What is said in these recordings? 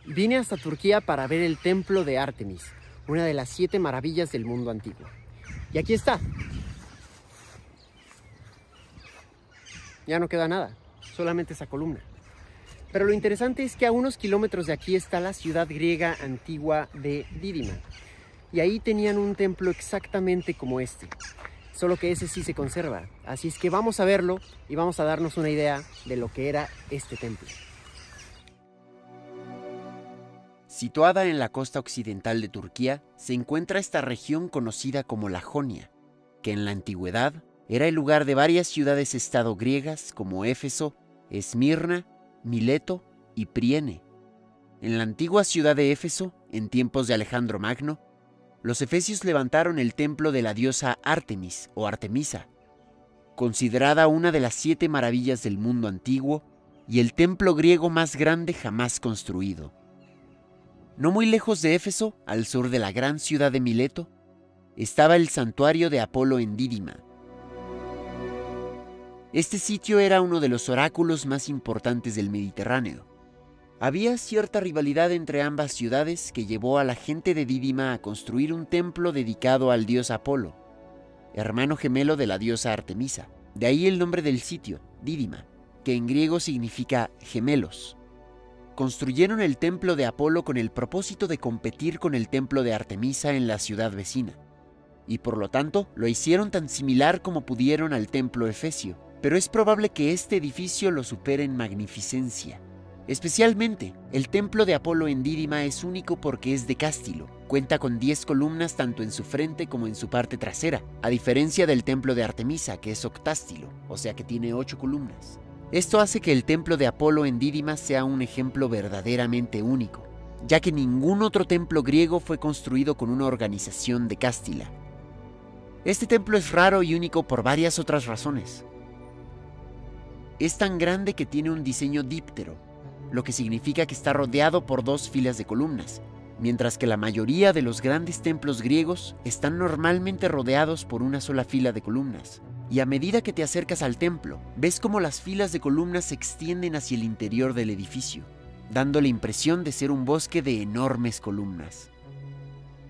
Vine hasta Turquía para ver el templo de Artemis, una de las 7 maravillas del mundo antiguo. Y aquí está. Ya no queda nada, solamente esa columna. Pero lo interesante es que a unos kilómetros de aquí está la ciudad griega antigua de Dídima. Y ahí tenían un templo exactamente como este. Solo que ese sí se conserva. Así es que vamos a verlo y vamos a darnos una idea de lo que era este templo. Situada en la costa occidental de Turquía, se encuentra esta región conocida como la Jonia, que en la antigüedad era el lugar de varias ciudades-estado griegas como Éfeso, Esmirna, Mileto y Priene. En la antigua ciudad de Éfeso, en tiempos de Alejandro Magno, los efesios levantaron el templo de la diosa Artemis o Artemisa, considerada una de las 7 maravillas del mundo antiguo y el templo griego más grande jamás construido. No muy lejos de Éfeso, al sur de la gran ciudad de Mileto, estaba el santuario de Apolo en Dídima. Este sitio era uno de los oráculos más importantes del Mediterráneo. Había cierta rivalidad entre ambas ciudades que llevó a la gente de Dídima a construir un templo dedicado al dios Apolo, hermano gemelo de la diosa Artemisa. De ahí el nombre del sitio, Dídima, que en griego significa gemelos. Construyeron el templo de Apolo con el propósito de competir con el templo de Artemisa en la ciudad vecina, y por lo tanto lo hicieron tan similar como pudieron al templo efesio, pero es probable que este edificio lo supere en magnificencia. Especialmente, el templo de Apolo en Dídima es único porque es de cástilo, cuenta con 10 columnas tanto en su frente como en su parte trasera, a diferencia del templo de Artemisa que es octástilo, o sea que tiene 8 columnas. Esto hace que el templo de Apolo en Dídima sea un ejemplo verdaderamente único, ya que ningún otro templo griego fue construido con una organización de cástila. Este templo es raro y único por varias otras razones. Es tan grande que tiene un diseño díptero, lo que significa que está rodeado por 2 filas de columnas, mientras que la mayoría de los grandes templos griegos están normalmente rodeados por una sola fila de columnas. Y a medida que te acercas al templo, ves cómo las filas de columnas se extienden hacia el interior del edificio, dando la impresión de ser un bosque de enormes columnas.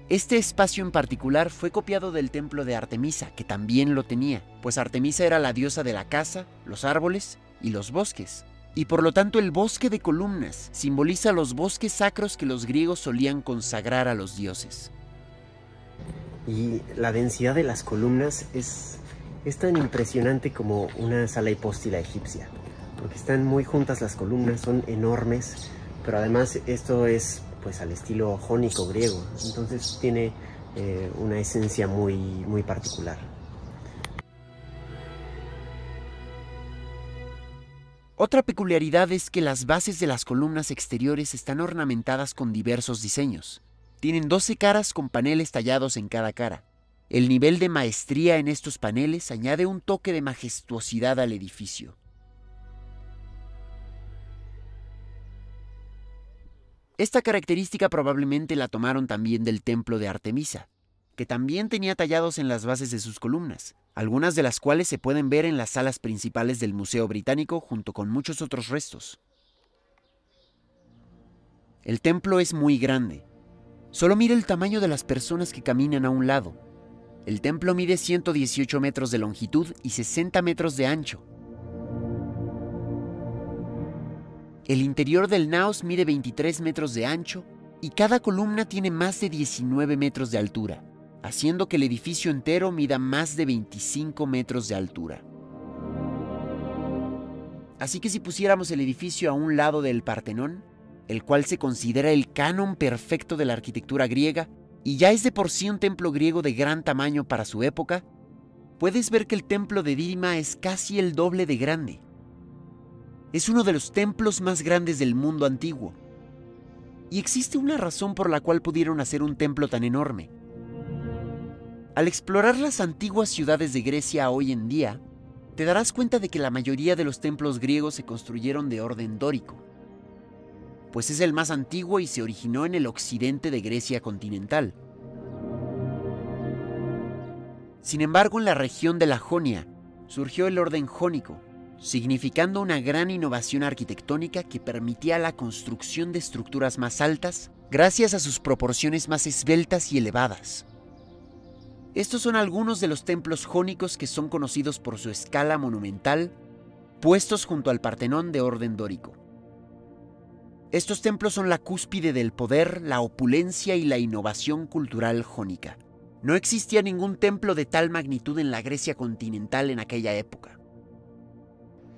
Este espacio en particular fue copiado del templo de Artemisa, que también lo tenía, pues Artemisa era la diosa de la caza, los árboles y los bosques. Y por lo tanto el bosque de columnas simboliza los bosques sacros que los griegos solían consagrar a los dioses. Y la densidad de las columnas es tan impresionante como una sala hipóstila egipcia, porque están muy juntas las columnas, son enormes, pero además esto es pues al estilo jónico griego, entonces tiene una esencia muy particular. Otra peculiaridad es que las bases de las columnas exteriores están ornamentadas con diversos diseños. Tienen 12 caras con paneles tallados en cada cara. El nivel de maestría en estos paneles añade un toque de majestuosidad al edificio. Esta característica probablemente la tomaron también del templo de Artemisa, que también tenía tallados en las bases de sus columnas, algunas de las cuales se pueden ver en las salas principales del Museo Británico junto con muchos otros restos. El templo es muy grande. Solo mira el tamaño de las personas que caminan a un lado. El templo mide 118 metros de longitud y 60 metros de ancho. El interior del naos mide 23 metros de ancho y cada columna tiene más de 19 metros de altura, haciendo que el edificio entero mida más de 25 metros de altura. Así que si pusiéramos el edificio a un lado del Partenón, el cual se considera el canon perfecto de la arquitectura griega, y ya es de por sí un templo griego de gran tamaño para su época, puedes ver que el templo de Dídima es casi el doble de grande. Es uno de los templos más grandes del mundo antiguo. Y existe una razón por la cual pudieron hacer un templo tan enorme. Al explorar las antiguas ciudades de Grecia hoy en día, te darás cuenta de que la mayoría de los templos griegos se construyeron de orden dórico, pues es el más antiguo y se originó en el occidente de Grecia continental. Sin embargo, en la región de la Jonia surgió el orden jónico, significando una gran innovación arquitectónica que permitía la construcción de estructuras más altas gracias a sus proporciones más esbeltas y elevadas. Estos son algunos de los templos jónicos que son conocidos por su escala monumental, puestos junto al Partenón de orden dórico. Estos templos son la cúspide del poder, la opulencia y la innovación cultural jónica. No existía ningún templo de tal magnitud en la Grecia continental en aquella época.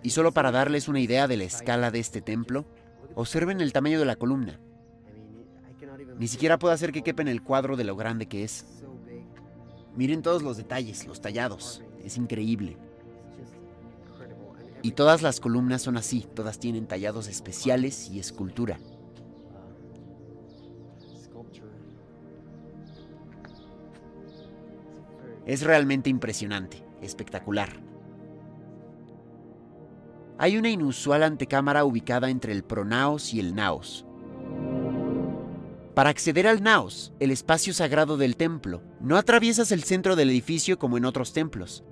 Y solo para darles una idea de la escala de este templo, observen el tamaño de la columna. Ni siquiera puedo hacer que quepa en el cuadro de lo grande que es. Miren todos los detalles, los tallados. Es increíble. Y todas las columnas son así, todas tienen tallados especiales y escultura. Es realmente impresionante, espectacular. Hay una inusual antecámara ubicada entre el pronaos y el naos. Para acceder al naos, el espacio sagrado del templo, no atraviesas el centro del edificio como en otros templos.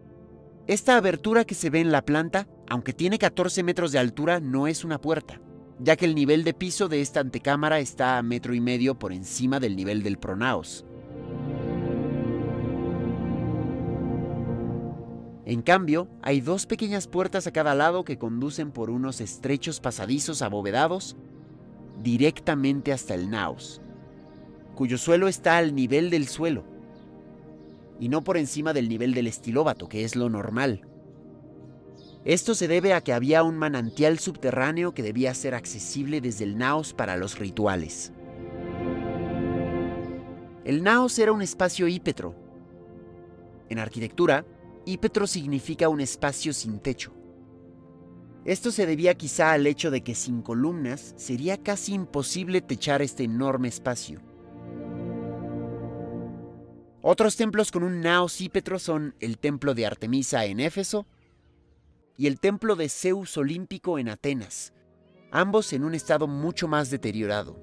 Esta abertura que se ve en la planta, aunque tiene 14 metros de altura, no es una puerta, ya que el nivel de piso de esta antecámara está a 1,5 metros por encima del nivel del pronaos. En cambio, hay 2 pequeñas puertas a cada lado que conducen por unos estrechos pasadizos abovedados directamente hasta el naos, cuyo suelo está al nivel del suelo, y no por encima del nivel del estilóbato, que es lo normal. Esto se debe a que había un manantial subterráneo que debía ser accesible desde el naos para los rituales. El naos era un espacio ípetro. En arquitectura, ípetro significa un espacio sin techo. Esto se debía quizá al hecho de que sin columnas sería casi imposible techar este enorme espacio. Otros templos con un naos ípetro son el templo de Artemisa en Éfeso y el templo de Zeus Olímpico en Atenas, ambos en un estado mucho más deteriorado.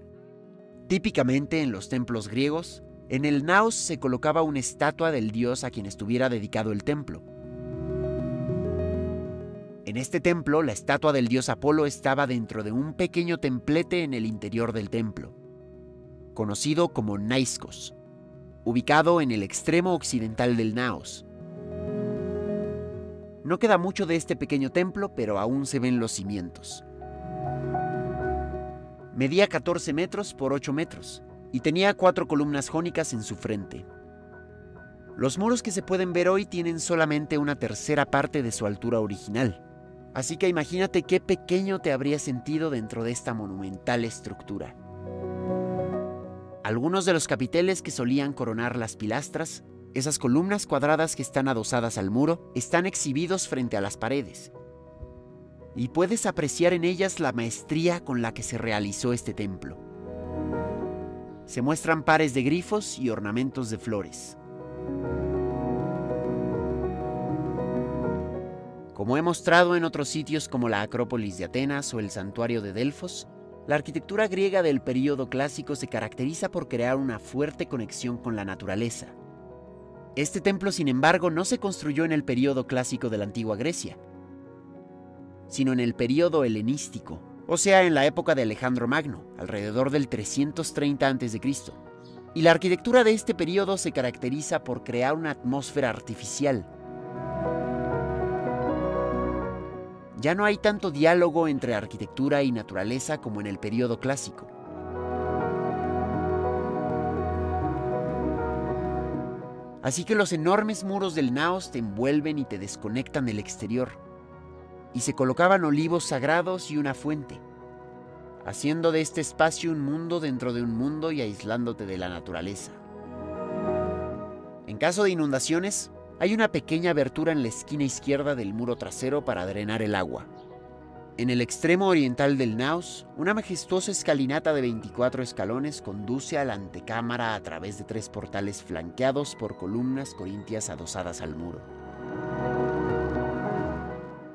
Típicamente en los templos griegos, en el naos se colocaba una estatua del dios a quien estuviera dedicado el templo. En este templo, la estatua del dios Apolo estaba dentro de un pequeño templete en el interior del templo, conocido como Naiskos, ubicado en el extremo occidental del naos. No queda mucho de este pequeño templo, pero aún se ven los cimientos. Medía 14 metros por 8 metros y tenía 4 columnas jónicas en su frente. Los muros que se pueden ver hoy tienen solamente una tercera parte de su altura original, así que imagínate qué pequeño te habrías sentido dentro de esta monumental estructura. Algunos de los capiteles que solían coronar las pilastras, esas columnas cuadradas que están adosadas al muro, están exhibidos frente a las paredes. Y puedes apreciar en ellas la maestría con la que se realizó este templo. Se muestran pares de grifos y ornamentos de flores. Como he mostrado en otros sitios como la Acrópolis de Atenas o el Santuario de Delfos, la arquitectura griega del período clásico se caracteriza por crear una fuerte conexión con la naturaleza. Este templo, sin embargo, no se construyó en el período clásico de la antigua Grecia, sino en el período helenístico, o sea, en la época de Alejandro Magno, alrededor del 330 a.C. Y la arquitectura de este período se caracteriza por crear una atmósfera artificial. Ya no hay tanto diálogo entre arquitectura y naturaleza como en el período clásico. Así que los enormes muros del naos te envuelven y te desconectan del exterior. Y se colocaban olivos sagrados y una fuente, haciendo de este espacio un mundo dentro de un mundo y aislándote de la naturaleza. En caso de inundaciones, hay una pequeña abertura en la esquina izquierda del muro trasero para drenar el agua. En el extremo oriental del naos, una majestuosa escalinata de 24 escalones conduce a la antecámara a través de 3 portales flanqueados por columnas corintias adosadas al muro.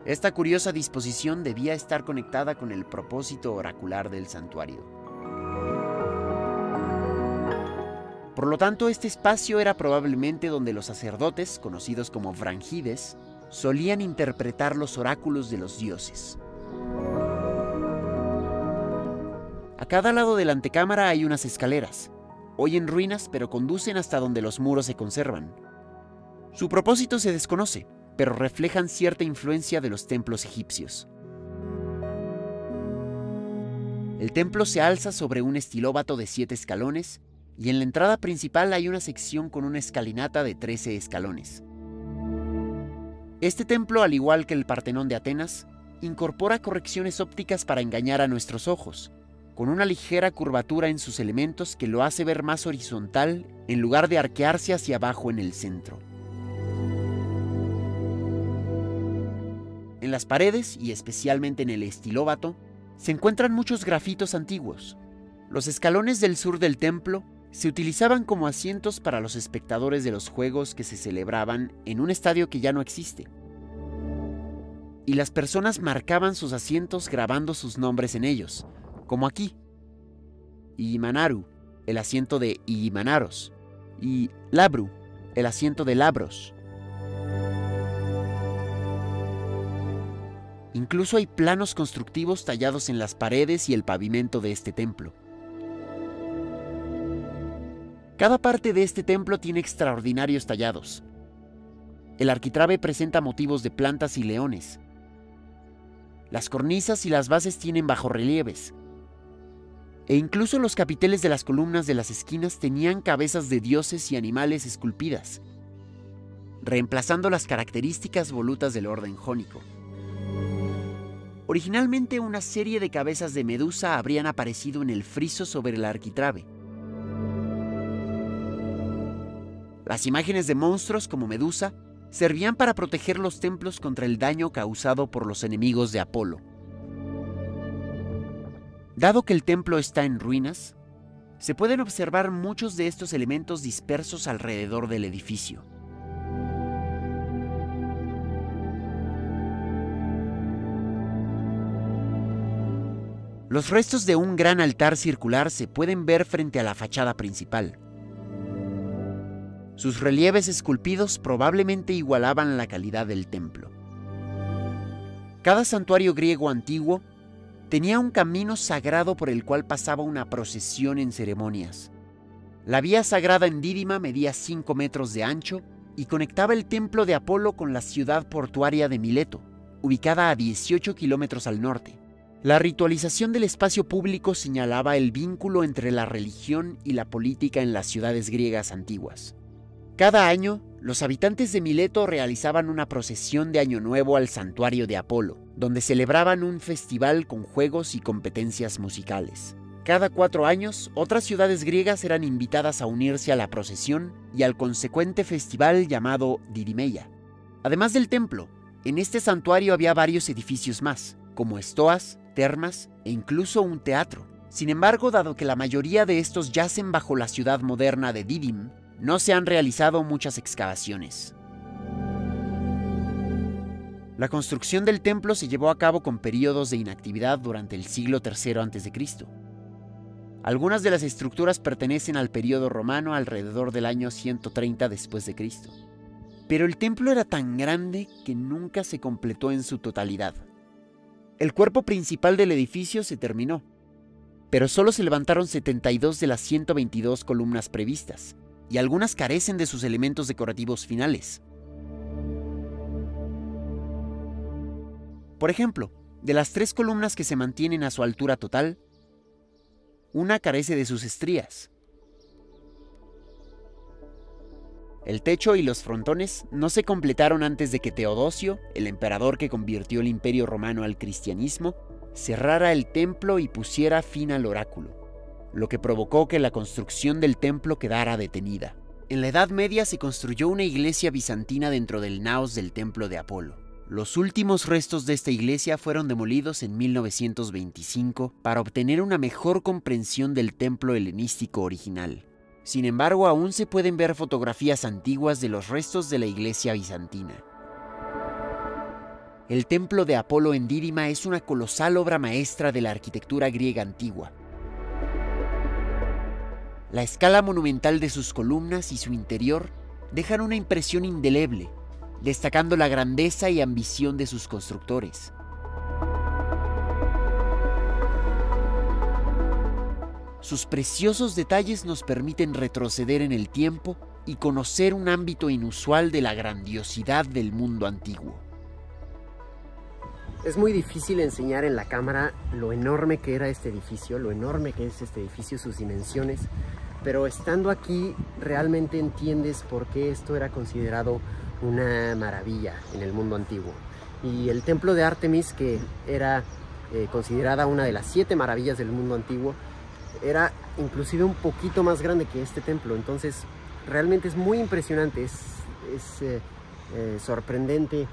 Esta curiosa disposición debía estar conectada con el propósito oracular del santuario. Por lo tanto, este espacio era probablemente donde los sacerdotes, conocidos como frangides, solían interpretar los oráculos de los dioses. A cada lado de la antecámara hay unas escaleras, hoy en ruinas, pero conducen hasta donde los muros se conservan. Su propósito se desconoce, pero reflejan cierta influencia de los templos egipcios. El templo se alza sobre un estilóbato de 7 escalones y en la entrada principal hay una sección con una escalinata de 13 escalones. Este templo, al igual que el Partenón de Atenas, incorpora correcciones ópticas para engañar a nuestros ojos, con una ligera curvatura en sus elementos que lo hace ver más horizontal en lugar de arquearse hacia abajo en el centro. En las paredes, y especialmente en el estilóbato, se encuentran muchos grafitos antiguos. Los escalones del sur del templo se utilizaban como asientos para los espectadores de los juegos que se celebraban en un estadio que ya no existe. Y las personas marcaban sus asientos grabando sus nombres en ellos, como aquí. Igimanaru, el asiento de Igimanaros, y Labru, el asiento de Labros. Incluso hay planos constructivos tallados en las paredes y el pavimento de este templo. Cada parte de este templo tiene extraordinarios tallados. El arquitrabe presenta motivos de plantas y leones. Las cornisas y las bases tienen bajorrelieves. E incluso los capiteles de las columnas de las esquinas tenían cabezas de dioses y animales esculpidas, reemplazando las características volutas del orden jónico. Originalmente, una serie de cabezas de Medusa habrían aparecido en el friso sobre el arquitrabe. Las imágenes de monstruos como Medusa servían para proteger los templos contra el daño causado por los enemigos de Apolo. Dado que el templo está en ruinas, se pueden observar muchos de estos elementos dispersos alrededor del edificio. Los restos de un gran altar circular se pueden ver frente a la fachada principal. Sus relieves esculpidos probablemente igualaban la calidad del templo. Cada santuario griego antiguo tenía un camino sagrado por el cual pasaba una procesión en ceremonias. La vía sagrada en Dídima medía 5 metros de ancho y conectaba el templo de Apolo con la ciudad portuaria de Mileto, ubicada a 18 kilómetros al norte. La ritualización del espacio público señalaba el vínculo entre la religión y la política en las ciudades griegas antiguas. Cada año, los habitantes de Mileto realizaban una procesión de Año Nuevo al santuario de Apolo, donde celebraban un festival con juegos y competencias musicales. Cada 4 años, otras ciudades griegas eran invitadas a unirse a la procesión y al consecuente festival llamado Didimeia. Además del templo, en este santuario había varios edificios más, como estoas, termas e incluso un teatro. Sin embargo, dado que la mayoría de estos yacen bajo la ciudad moderna de Didim, no se han realizado muchas excavaciones. La construcción del templo se llevó a cabo con periodos de inactividad durante el siglo III a.C. Algunas de las estructuras pertenecen al periodo romano alrededor del año 130 después de Cristo. Pero el templo era tan grande que nunca se completó en su totalidad. El cuerpo principal del edificio se terminó, pero solo se levantaron 72 de las 122 columnas previstas, y algunas carecen de sus elementos decorativos finales. Por ejemplo, de las 3 columnas que se mantienen a su altura total, una carece de sus estrías. El techo y los frontones no se completaron antes de que Teodosio, el emperador que convirtió el Imperio Romano al cristianismo, cerrara el templo y pusiera fin al oráculo, lo que provocó que la construcción del templo quedara detenida. En la Edad Media se construyó una iglesia bizantina dentro del naos del templo de Apolo. Los últimos restos de esta iglesia fueron demolidos en 1925 para obtener una mejor comprensión del templo helenístico original. Sin embargo, aún se pueden ver fotografías antiguas de los restos de la iglesia bizantina. El templo de Apolo en Dídima es una colosal obra maestra de la arquitectura griega antigua. La escala monumental de sus columnas y su interior dejan una impresión indeleble, destacando la grandeza y ambición de sus constructores. Sus preciosos detalles nos permiten retroceder en el tiempo y conocer un ámbito inusual de la grandiosidad del mundo antiguo. Es muy difícil enseñar en la cámara lo enorme que era este edificio, sus dimensiones, pero estando aquí realmente entiendes por qué esto era considerado una maravilla en el mundo antiguo. Y el templo de Artemis, que era considerada una de las 7 maravillas del mundo antiguo, era inclusive un poquito más grande que este templo. Entonces realmente es muy impresionante, es sorprendente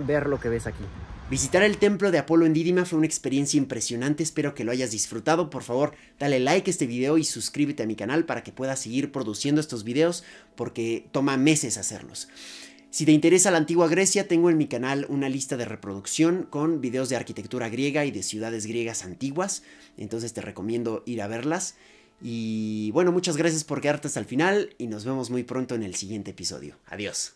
ver lo que ves aquí. Visitar el templo de Apolo en Dídima fue una experiencia impresionante, espero que lo hayas disfrutado. Por favor, dale like a este video y suscríbete a mi canal para que pueda seguir produciendo estos videos, porque toma meses hacerlos. Si te interesa la antigua Grecia, tengo en mi canal una lista de reproducción con videos de arquitectura griega y de ciudades griegas antiguas, entonces te recomiendo ir a verlas. Y bueno, muchas gracias por quedarte hasta el final y nos vemos muy pronto en el siguiente episodio. Adiós.